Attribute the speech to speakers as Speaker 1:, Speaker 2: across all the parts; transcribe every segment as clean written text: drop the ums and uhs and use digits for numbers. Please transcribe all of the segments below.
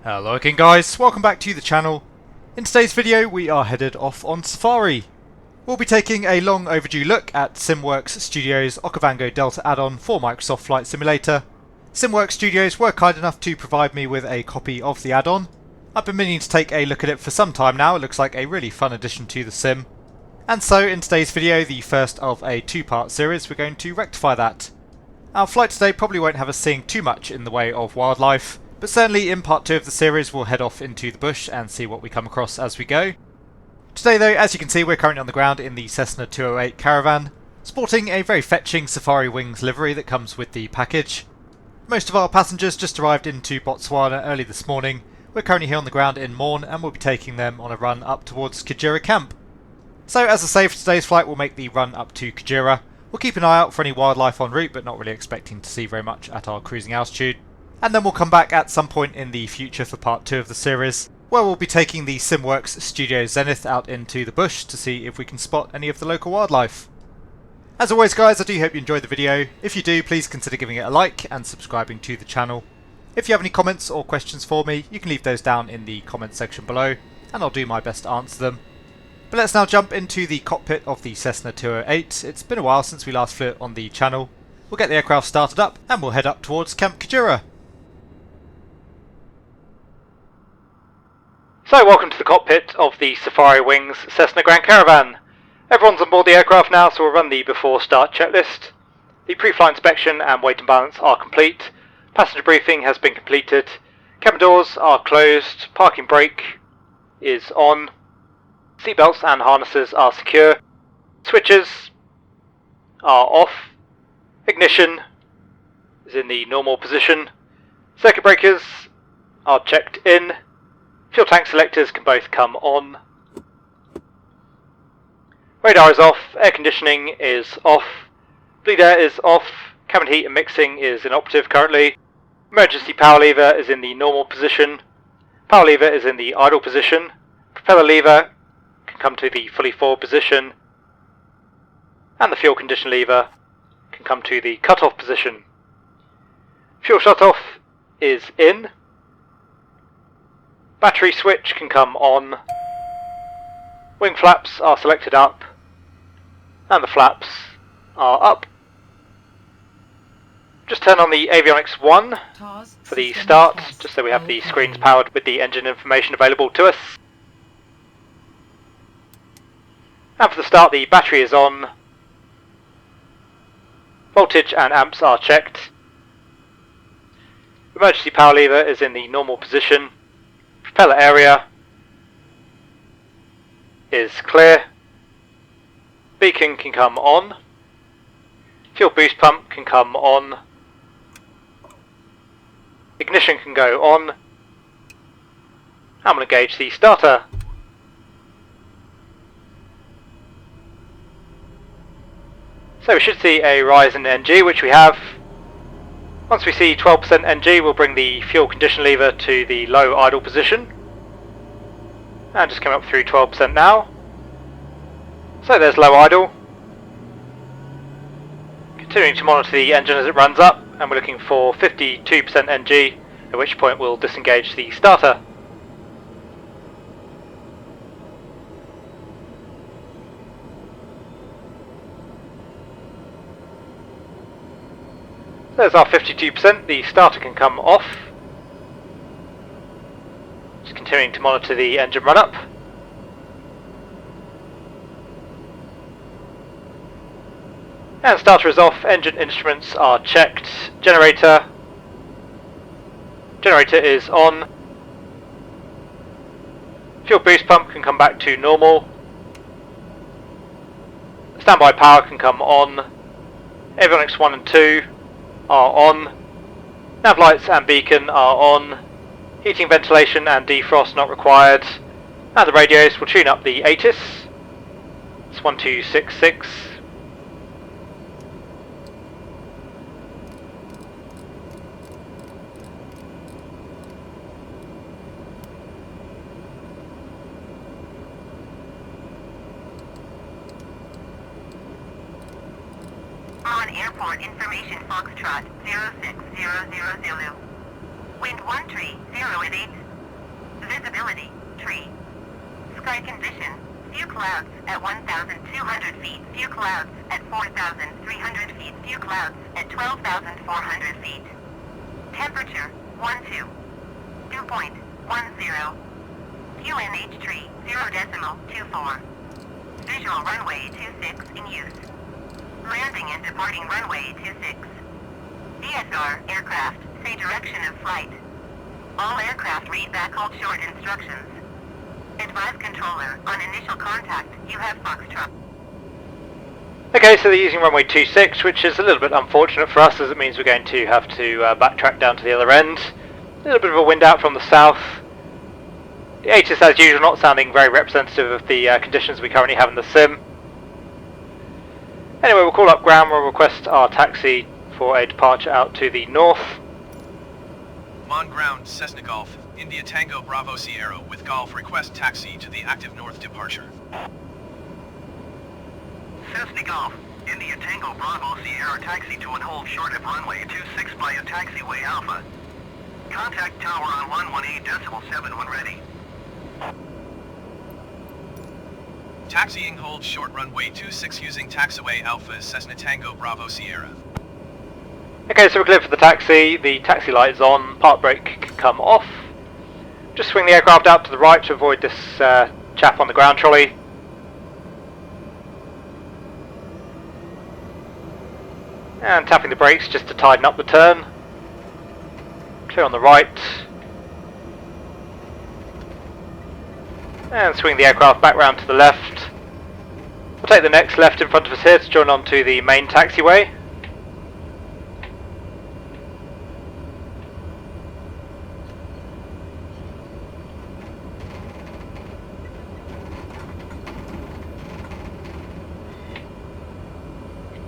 Speaker 1: Hello again guys, welcome back to the channel. In today's video we are headed off on safari. We'll be taking a long overdue look at SimWorks Studios Okavango Delta add-on for Microsoft Flight Simulator. SimWorks Studios were kind enough to provide me with a copy of the add-on. I've been meaning to take a look at it for some time now. It looks like a really fun addition to the sim. And so in today's video, the first of a two-part series, we're going to rectify that. Our flight today probably won't have us seeing too much in the way of wildlife, but certainly in part 2 of the series we'll head off into the bush and see what we come across as we go. Today though, as you can see, we're currently on the ground in the Cessna 208 Caravan, sporting a very fetching Safari Wings livery that comes with the package. Most of our passengers just arrived into Botswana early this morning. We're currently here on the ground in Maun and we'll be taking them on a run up towards Xigera camp. So as I say, for today's flight we'll make the run up to Xigera. We'll keep an eye out for any wildlife en route, but not really expecting to see very much at our cruising altitude. And then we'll come back at some point in the future for part 2 of the series, where we'll be taking the SimWorks Studios Zenith out into the bush to see if we can spot any of the local wildlife. As always guys, I do hope you enjoyed the video. If you do, please consider giving it a like and subscribing to the channel. If you have any comments or questions for me, you can leave those down in the comments section below, and I'll do my best to answer them. But let's now jump into the cockpit of the Cessna 208. It's been a while since we last flew it on the channel. We'll get the aircraft started up and we'll head up towards Camp Xigera. So welcome to the cockpit of the Safari Wings Cessna Grand Caravan. Everyone's on board the aircraft now, so we'll run the before start checklist. The pre-flight inspection and weight and balance are complete. Passenger briefing has been completed. Cabin doors are closed. Parking brake is on. Seatbelts and harnesses are secure. Switches are off. Ignition is in the normal position. Circuit breakers are checked in. Fuel tank selectors can both come on. Radar is off. Air conditioning is off. Bleed air is off. Cabin heat and mixing is inoperative currently. Emergency power lever is in the normal position. Power lever is in the idle position. Propeller lever can come to the fully forward position. And the fuel condition lever can come to the cut-off position. Fuel shut-off is in. Battery switch can come on. Wing flaps are selected up. And the flaps are up. Just turn on the avionics 1 for the start, just so we have the screens powered with the engine information available to us. And for the start, the battery is on. Voltage and amps are checked. Emergency power lever is in the normal position. Propeller area is clear. Beacon can come on. Fuel boost pump can come on. Ignition can go on. I'm going to engage the starter. So we should see a rise in NG, which we have. Once we see 12% NG, we'll bring the fuel condition lever to the low idle position. And just come up through 12% now. So there's low idle. Continuing to monitor the engine as it runs up, and we're looking for 52% NG, at which point we'll disengage the starter. There's our 52%, the starter can come off. Just continuing to monitor the engine run up. And starter is off, engine instruments are checked. Generator is on. Fuel boost pump can come back to normal. Standby power can come on. Avionics 1 and 2 are on. Nav lights and beacon are on. Heating, ventilation and defrost not required. And the radios will tune up the ATIS. It's 1266.
Speaker 2: On airport information Foxtrot 06000. Wind 13, 0 and 8. Visibility, tree. Sky condition, few clouds at 1,200 feet, few clouds at 4,300 feet, few clouds at 12,400 feet. Temperature, 12. Dew point, 10. QNH tree, 0.24. Visual runway 26 in use. Landing and departing runway 26. DSR aircraft, say direction of flight. All aircraft read back hold short instructions. Advise controller, on initial contact, you have Foxtrot.
Speaker 1: Okay, so they're using runway 26, which is a little bit unfortunate for us, as it means we're going to have to backtrack down to the other end. A little bit of a wind out from the south. The HOTAS, as usual, not sounding very representative of the conditions we currently have in the sim. Anyway, we'll call up ground, we'll request our taxi for a departure out to the north.
Speaker 3: Maun ground, Cessna Golf, India Tango Bravo Sierra with Golf request taxi to the active north departure.
Speaker 4: Cessna Golf, India Tango Bravo Sierra taxi to and hold short of runway 26 via taxiway Alpha. Contact tower on 118.7 when ready.
Speaker 3: Taxiing hold short runway 26 using taxiway Alpha Cessna Tango Bravo Sierra.
Speaker 1: Okay, so we're clear for the taxi light is on, park brake can come off. Just swing the aircraft out to the right to avoid this chap on the ground trolley. And tapping the brakes just to tighten up the turn. Clear on the right. And swing the aircraft back round to the left. We'll take the next left in front of us here to join on to the main taxiway.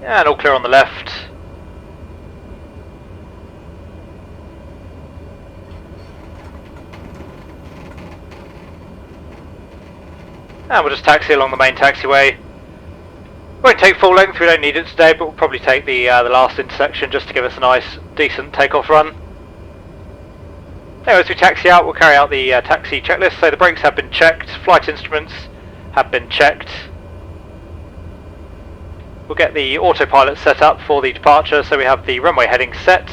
Speaker 1: And all clear on the left. And we'll just taxi along the main taxiway. Won't take full length, we don't need it today, but we'll probably take the last intersection just to give us a nice, decent takeoff run. Anyway, as we taxi out, we'll carry out the taxi checklist. So the brakes have been checked, flight instruments have been checked. We'll get the autopilot set up for the departure, so we have the runway heading set.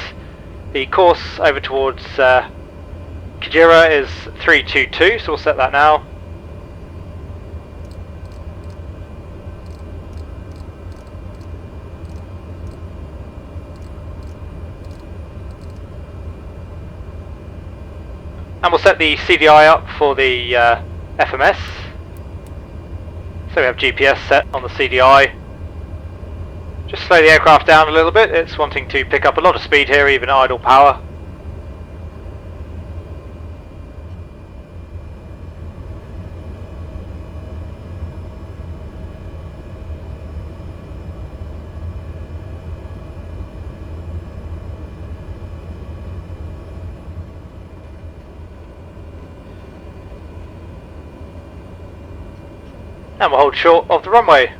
Speaker 1: The course over towards Xigera is 322, so we'll set that now. And we'll set the Cdi up for the FMS. So we have GPS set on the Cdi. Just slow the aircraft down a little bit, it's wanting to pick up a lot of speed here, even at idle power. And we'll hold short of the runway.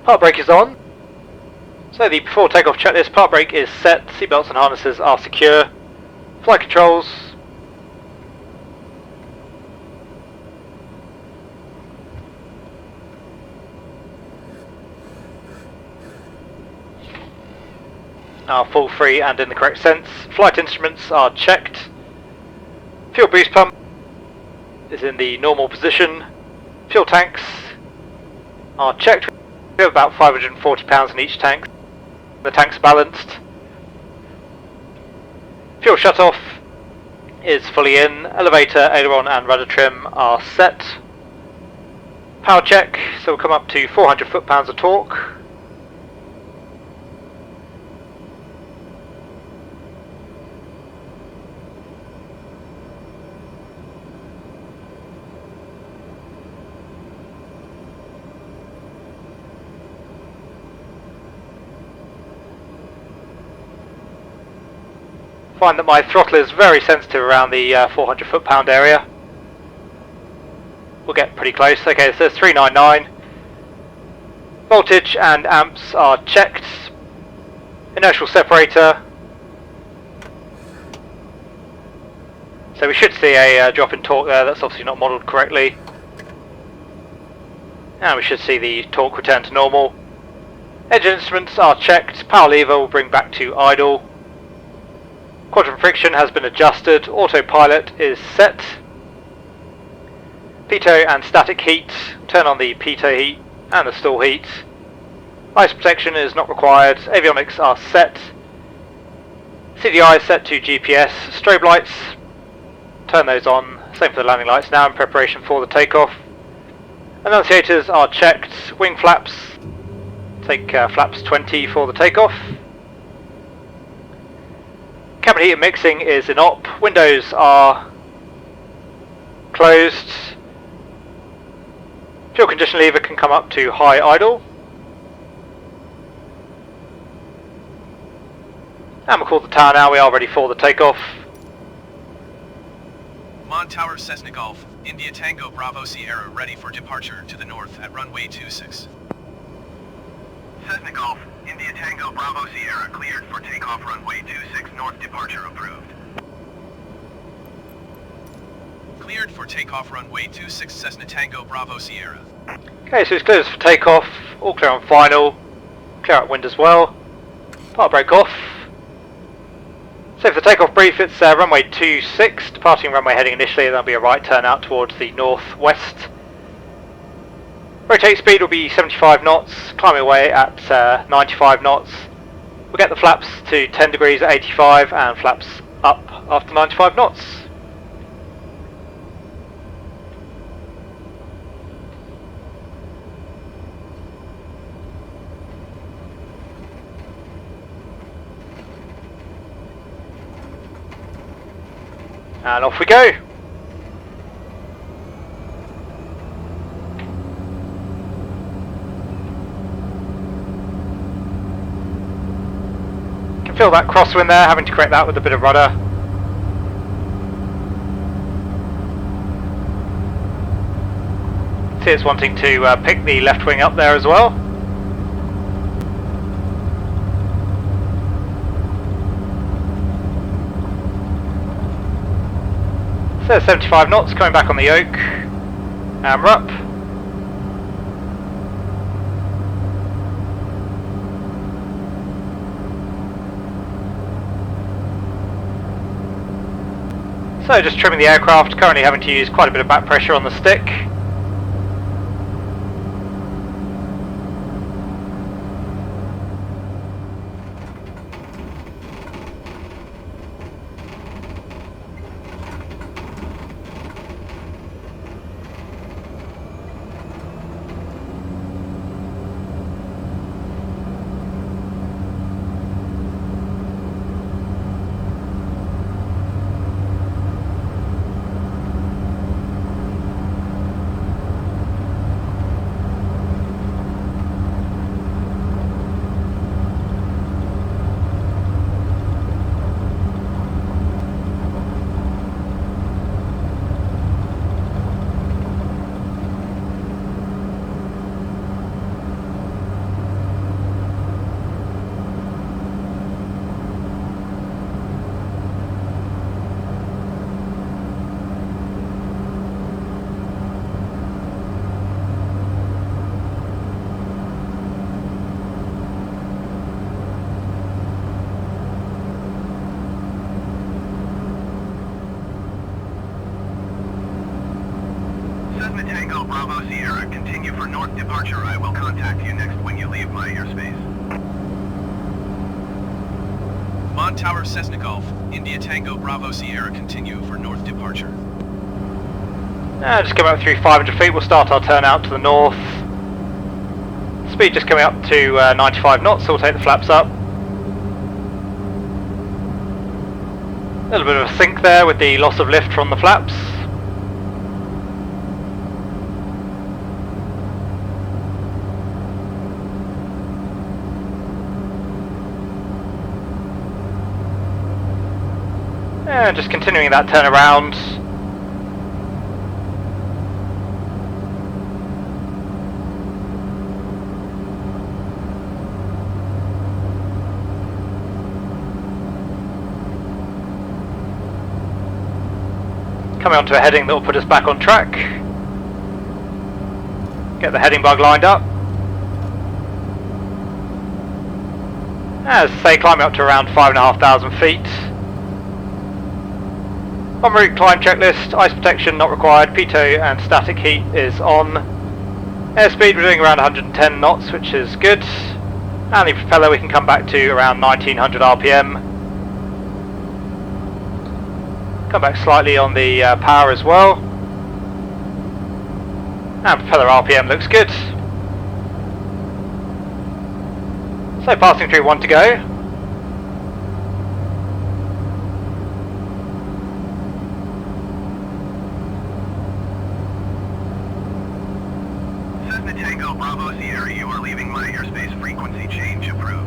Speaker 1: Park brake is on. So the before takeoff checklist, park brake is set, seatbelts and harnesses are secure. Flight controls. Are full free and in the correct sense. Flight instruments are checked. Fuel boost pump is in the normal position. Fuel tanks are checked. We have about 540 pounds in each tank. The tank's balanced. Fuel shutoff is fully in. Elevator, aileron and rudder trim are set. Power check, so we'll come up to 400 foot-pounds of torque. Find that my throttle is very sensitive around the 400 foot-pound area. We'll get pretty close. Okay, so it's 399. Voltage and amps are checked. Inertial separator. So we should see a drop in torque there. That's obviously not modelled correctly. And we should see the torque return to normal. Engine instruments are checked. Power lever will bring back to idle. Quadrant friction has been adjusted. Autopilot is set. Pitot and static heat. Turn on the pitot heat and the stall heat. Ice protection is not required. Avionics are set. CDI is set to GPS. Strobe lights, turn those on. Same for the landing lights now in preparation for the takeoff. Annunciators are checked. Wing flaps, take flaps 20 for the takeoff. Cabin heater mixing is in op. Windows are closed. Fuel condition lever can come up to high idle. And we'll call the tower now, we are ready for the takeoff.
Speaker 3: Maun Tower Cessna Golf, India Tango Bravo Sierra ready for departure to the north at runway 26.
Speaker 4: Cessna Golf, India Tango Bravo Sierra cleared for takeoff runway 26 north, departure approved.
Speaker 3: Cleared for takeoff runway 26 Cessna Tango Bravo Sierra.
Speaker 1: Okay, so it's cleared for takeoff, all clear on final, clear out wind as well. Power brake off. So for the takeoff brief, it's runway 26, departing runway heading initially, and there'll be a right turn out towards the northwest. Rotate speed will be 75 knots, climbing away at 95 knots. We'll get the flaps to 10 degrees at 85 and flaps up after 95 knots. And off we go! Can feel that crosswind there, having to correct that with a bit of rudder. See, it's wanting to pick the left wing up there as well. So 75 knots, coming back on the yoke, and we're up. So just trimming the aircraft, currently having to use quite a bit of back pressure on the stick.
Speaker 4: Cessna Tango Bravo Sierra, continue for north departure. I will contact you next when you leave my airspace.
Speaker 3: Maun Tower Cessna Golf, India Tango Bravo Sierra continue for north departure.
Speaker 1: Just coming up through 500 feet, we'll start our turn out to the north. Speed just coming up to 95 knots, so we'll take the flaps up. A little bit of a sink there with the loss of lift from the flaps. And just continuing that turn around. Coming onto a heading that will put us back on track. Get the heading bug lined up. As I say, climbing up to around 5,500 feet. En route climb checklist, ice protection not required, pitot and static heat is on. Airspeed we're doing around 110 knots, which is good. And the propeller we can come back to around 1900 RPM. Come back slightly on the power as well. And propeller RPM looks good. So passing through 1 to go.
Speaker 4: Cessna Tango Bravo Sierra, you are leaving my airspace, frequency change approved.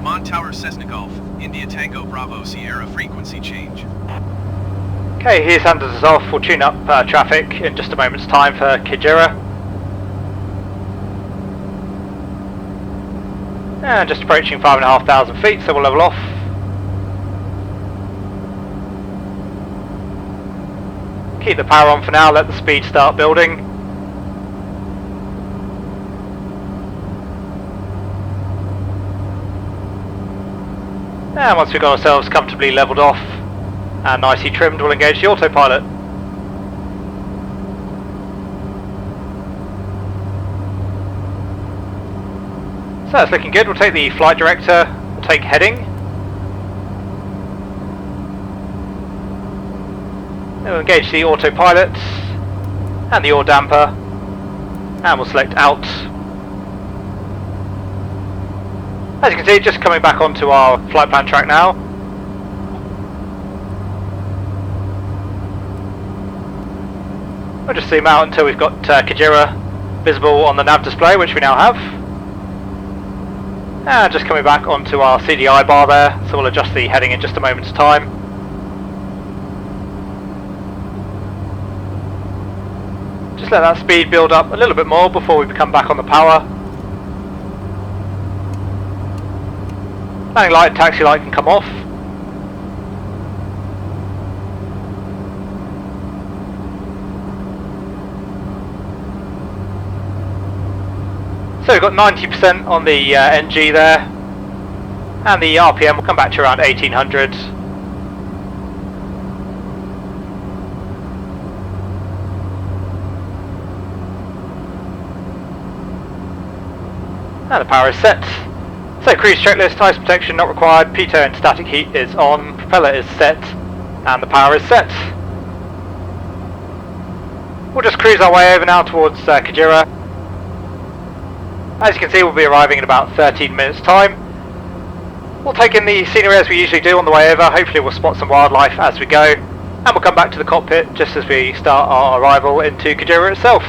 Speaker 3: Maun Tower Cessna Golf, India Tango Bravo Sierra, frequency change.
Speaker 1: Okay, here's Sanders is off. We'll tune up traffic in just a moment's time for Xigera. And just approaching 5,500 feet, so we'll level off. Keep the power on for now, let the speed start building. And once we've got ourselves comfortably levelled off and nicely trimmed, we'll engage the autopilot. So that's looking good. We'll take the flight director, we'll take heading. Then we'll engage the autopilot and the yaw damper, and we'll select out. As you can see, just coming back onto our flight plan track now. We'll just zoom out until we've got Xigera visible on the nav display, which we now have. And just coming back onto our CDI bar there, so we'll adjust the heading in just a moment's time. Just let that speed build up a little bit more before we come back on the power. Landing light and taxi light can come off. So we've got 90% on the NG there, and the RPM will come back to around 1800. And the power is set. So cruise checklist, ice protection not required, pitot and static heat is on, propeller is set, and the power is set. We'll just cruise our way over now towards Xigera. As you can see, we'll be arriving in about 13 minutes time. We'll take in the scenery as we usually do on the way over. Hopefully we'll spot some wildlife as we go, and we'll come back to the cockpit just as we start our arrival into Xigera itself.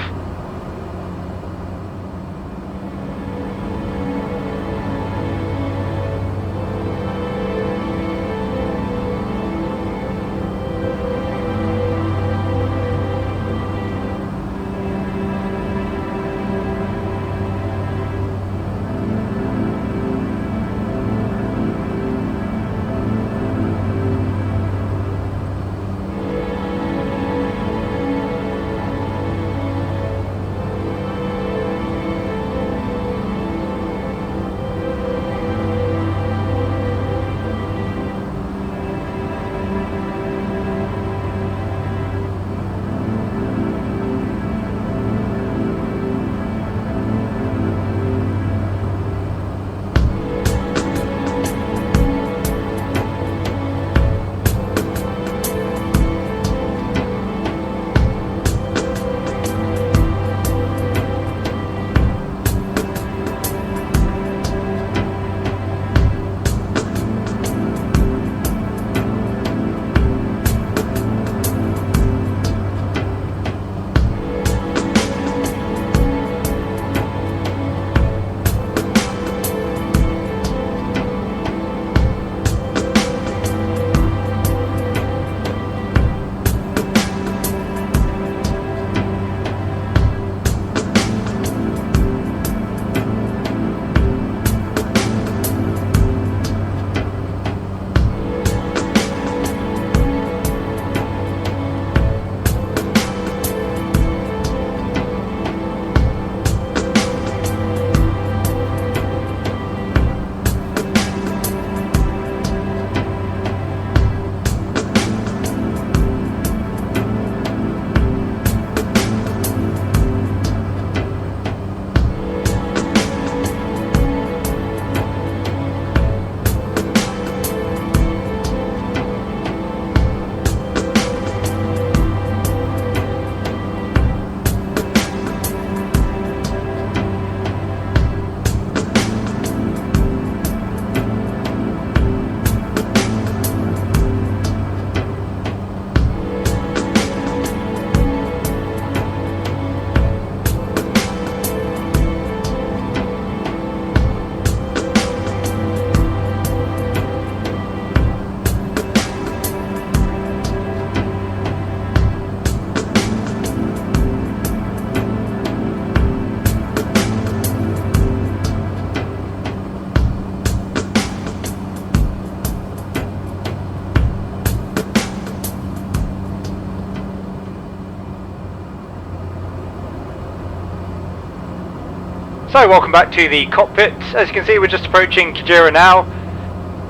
Speaker 1: So welcome back to the cockpit. As you can see, we're just approaching Xigera now,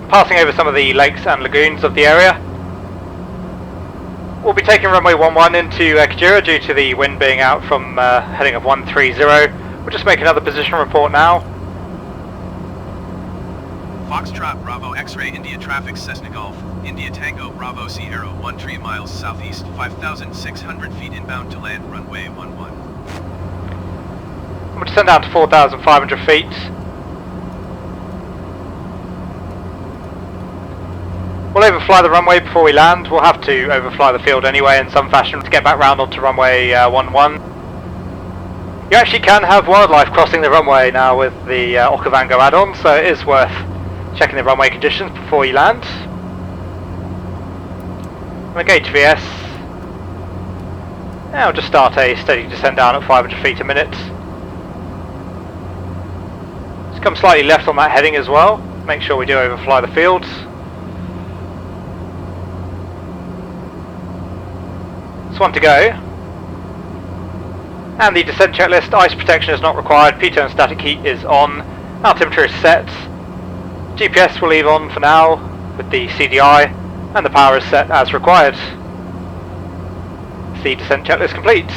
Speaker 1: passing over some of the lakes and lagoons of the area. We'll be taking runway 11 into Xigera due to the wind being out from heading of 130. We'll just make another position report now.
Speaker 3: Foxtrot Bravo X-Ray India Traffic Cessna Golf, India Tango Bravo Sierra 13 miles southeast, 5,600 feet inbound to land runway 11.
Speaker 1: We'll descend down to 4,500 feet. We'll overfly the runway before we land. We'll have to overfly the field anyway in some fashion to get back round onto runway 11. You actually can have wildlife crossing the runway now with the Okavango Addon, so it is worth checking the runway conditions before you land. We'll gauge VS. Now we'll just start a steady descent down at 500 feet a minute. Just come slightly left on that heading as well. Make sure we do overfly the field. Just one to go. And the descent checklist, ice protection is not required, P-turn static heat is on, altimeter is set. GPS will leave on for now with the CDI, and the power is set as required. The descent checklist complete.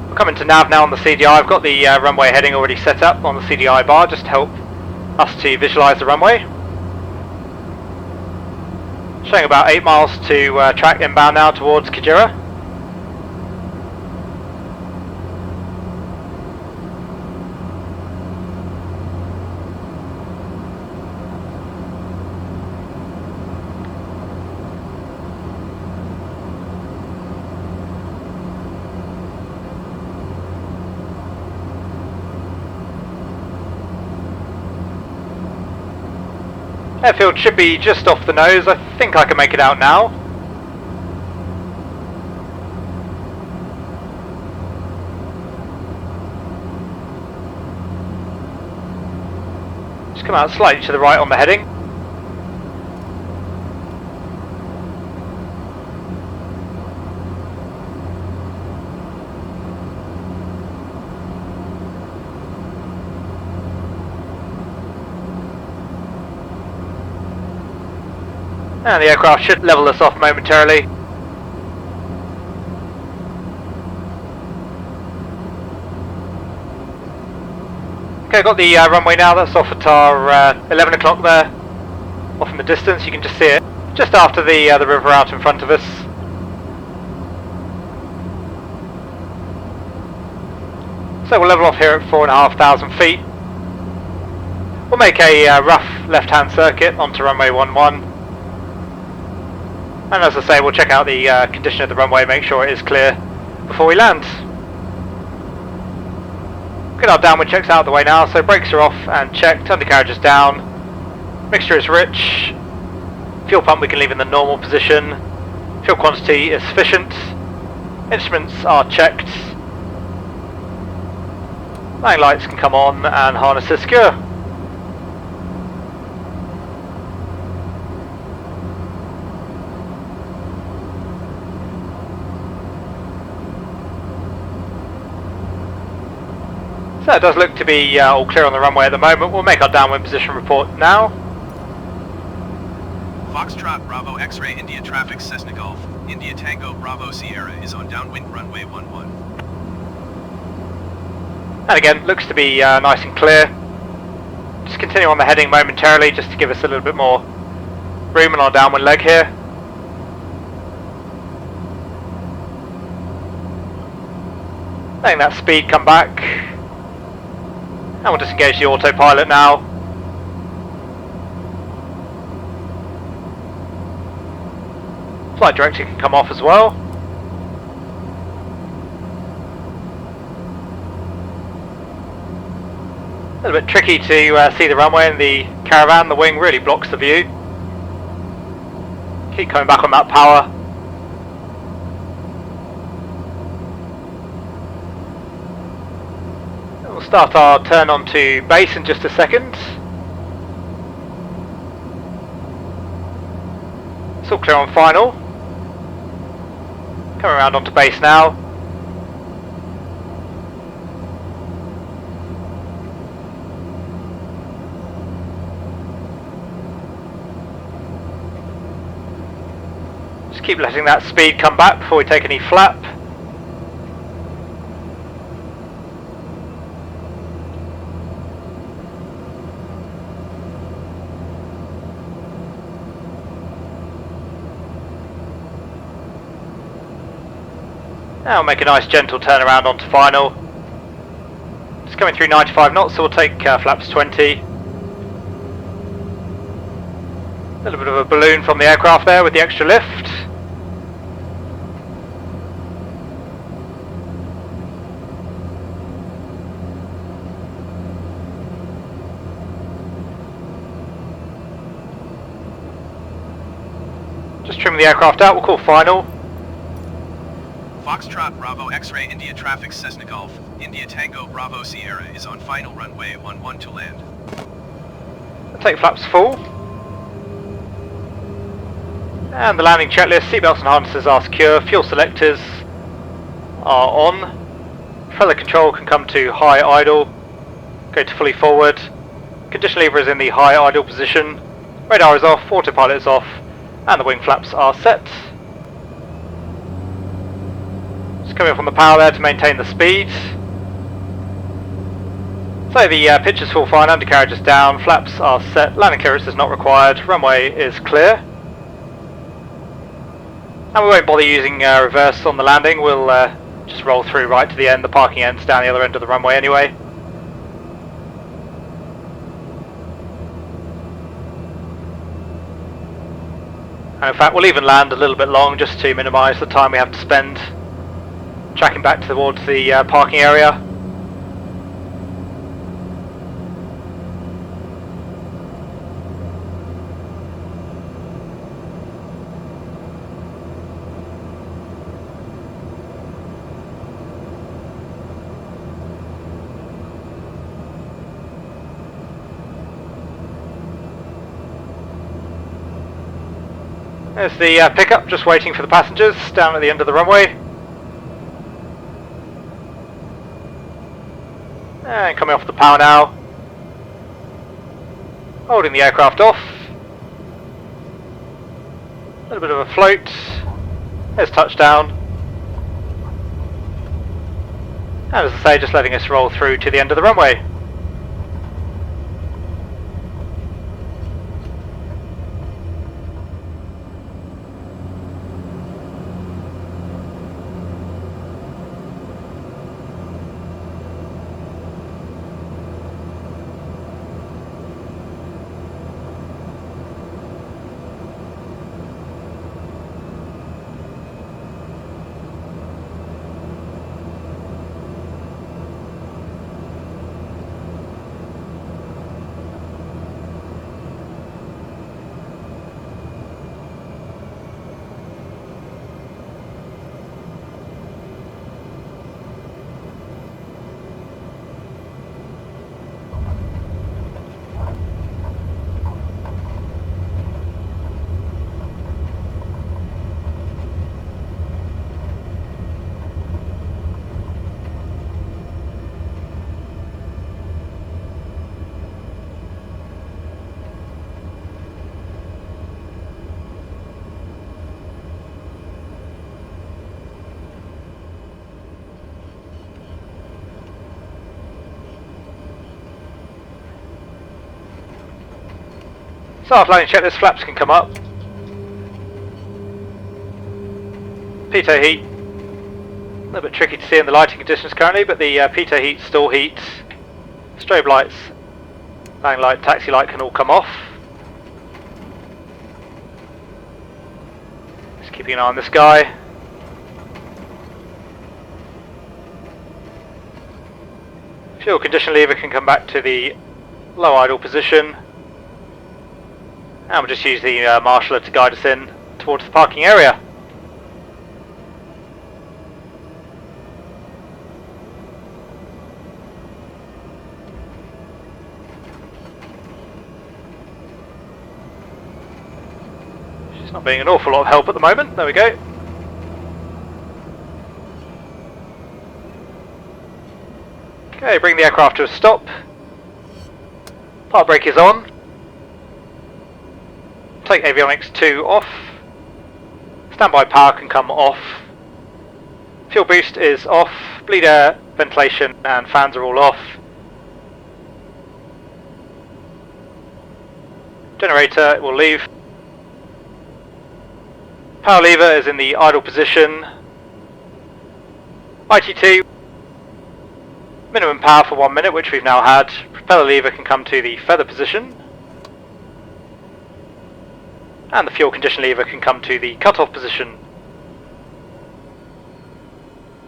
Speaker 1: We're coming to nav now on the CDI. I've got the runway heading already set up on the CDI bar just to help us to visualise the runway. Showing about 8 miles to track inbound now towards Xigera. Airfield should be just off the nose. I think I can make it out now. Just come out slightly to the right on the heading. And the aircraft should level us off momentarily. Okay, got the runway now. That's off at our 11 o'clock there. Off in the distance, you can just see it. Just after the river out in front of us. So we'll level off here at 4,500 feet. We'll make a rough left-hand circuit onto runway 11. And as I say, we'll check out the condition of the runway, make sure it is clear before we land. Get our downwind checks out of the way now, so brakes are off and checked, undercarriage is down, mixture is rich, fuel pump we can leave in the normal position, fuel quantity is sufficient, instruments are checked, landing lights can come on and harness is secure. So it does look to be all clear on the runway at the moment. We'll make our downwind position report now.
Speaker 3: Foxtrot Bravo X-Ray India Traffic Cessna Golf, India Tango Bravo Sierra is on downwind runway 11.
Speaker 1: And again, looks to be nice and clear. Just continue on the heading momentarily just to give us a little bit more room on our downwind leg here. Letting that speed come back. And we'll disengage the autopilot now. Flight director can come off as well. A little bit tricky to see the runway in the Caravan. The wing really blocks the view. Keep coming back on that power. We'll start our turn onto base in just a second. It's all clear on final. Coming around onto base now. Just keep letting that speed come back before we take any flap. Now we'll make a nice gentle turn around onto final. Just coming through 95 knots, so we'll take flaps 20. A little bit of a balloon from the aircraft there with the extra lift. Just trimming the aircraft out, we'll call final.
Speaker 3: Foxtrot Bravo X-Ray India Traffic Cessna Golf, India Tango Bravo Sierra is on final runway 11 to land.
Speaker 1: I'll take flaps full. And the landing checklist, seatbelts and harnesses are secure, fuel selectors are on. Propeller control can come to high idle, go to fully forward. Condition lever is in the high idle position. Radar is off, autopilot is off, and the wing flaps are set. Coming up on the power there to maintain the speed. So the pitch is full fine, undercarriage is down, flaps are set, landing clearance is not required, runway is clear. And we won't bother using reverse on the landing, we'll just roll through right to the end, the parking end's down the other end of the runway anyway. And in fact we'll even land a little bit long just to minimise the time we have to spend tracking back towards the parking area. There's the pickup just waiting for the passengers down at the end of the runway. And coming off the power now. Holding the aircraft off. A little bit of a float. There's touchdown. And as I say, just letting us roll through to the end of the runway. So after landing checklist, flaps can come up. Pitot heat. A little bit tricky to see in the lighting conditions currently, but the pitot heat, stall heat, strobe lights, landing light, taxi light can all come off. Just keeping an eye on this guy. Fuel condition lever can come back to the low idle position. And we'll just use the marshaller to guide us in towards the parking area. She's not being an awful lot of help at the moment. There we go. Okay, bring the aircraft to a stop. Park brake is on. Take avionics 2 off. Standby power can come off. Fuel boost is off. Bleed air, ventilation and fans are all off. Generator will leave. Power lever is in the idle position. IT2. Minimum power for 1 minute, which we've now had. Propeller lever can come to the feather position. And the fuel condition lever can come to the cut-off position.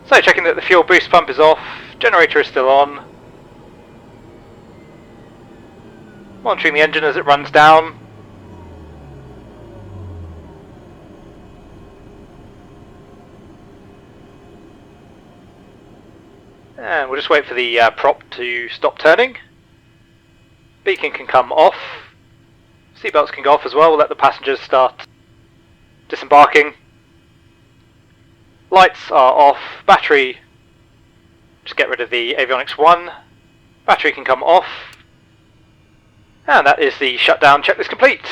Speaker 1: So checking that the fuel boost pump is off, generator is still on. Monitoring the engine as it runs down. And we'll just wait for the prop to stop turning. Beacon can come off. Seatbelts can go off as well. We'll let the passengers start disembarking. Lights are off. Battery, just get rid of the avionics 1. Battery can come off. And that is the shutdown checklist complete.